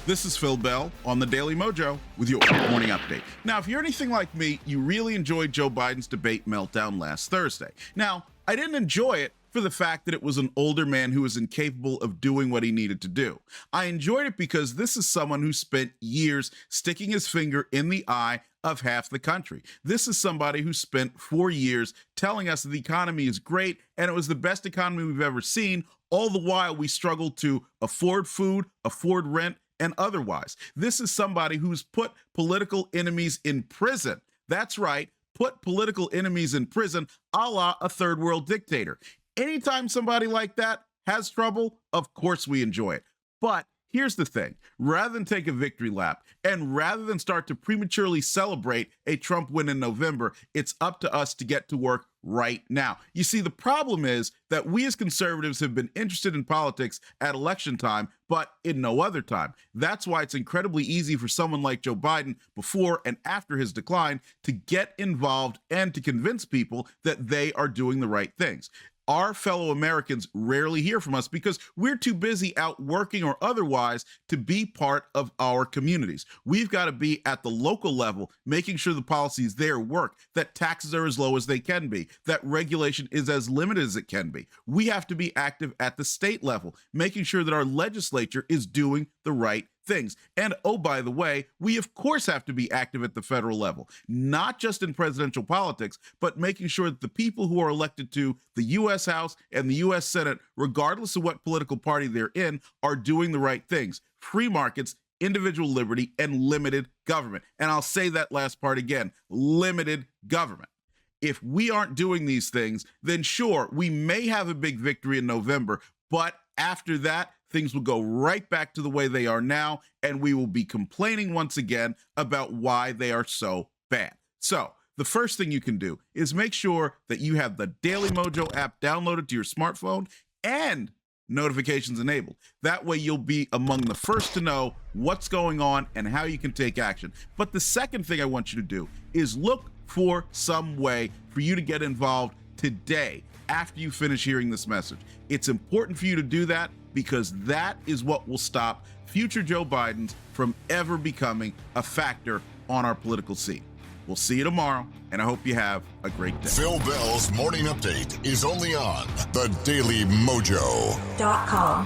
This is Phil Bell on the Daily Mojo with your morning update. Now, if you're anything like me, you really enjoyed Joe Biden's debate meltdown last Thursday. Now, I didn't enjoy it for the fact that it was an older man who was incapable of doing what he needed to do. I enjoyed it because this is someone who spent years sticking his finger in the eye of half the country. This is somebody who spent 4 years telling us that the economy is great and it was the best economy we've ever seen. All the while we struggled to afford food, afford rent, and otherwise. This is somebody who's put political enemies in prison. That's right, put political enemies in prison, a la a third world dictator. Anytime somebody like that has trouble, of course we enjoy it. But here's the thing, rather than take a victory lap and rather than start to prematurely celebrate a Trump win in November, it's up to us to get to work right now. You see, the problem is that we as conservatives have been interested in politics at election time, but in no other time. That's why it's incredibly easy for someone like Joe Biden before and after his decline to get involved and to convince people that they are doing the right things. Our fellow Americans rarely hear from us because we're too busy out working or otherwise to be part of our communities. We've got to be at the local level, making sure the policies there work, that taxes are as low as they can be, that regulation is as limited as it can be. We have to be active at the state level, making sure that our legislature is doing the right things. And oh, by the way, we of course have to be active at the federal level, not just in presidential politics, but making sure that the people who are elected to the U.S. House and the U.S. Senate, regardless of what political party they're in, are doing the right things. Free markets, individual liberty, and limited government. And I'll say that last part again, limited government. If we aren't doing these things, then sure, we may have a big victory in November, but after that, things will go right back to the way they are now, and we will be complaining once again about why they are so bad. So the first thing you can do is make sure that you have the Daily Mojo app downloaded to your smartphone and notifications enabled. That way you'll be among the first to know what's going on and how you can take action. But the second thing I want you to do is look for some way for you to get involved today after you finish hearing this message. It's important for you to do that because that is what will stop future Joe Bidens from ever becoming a factor on our political scene. We'll see you tomorrow, and I hope you have a great day. Phil Bell's Morning Update is only on the Daily Mojo.com.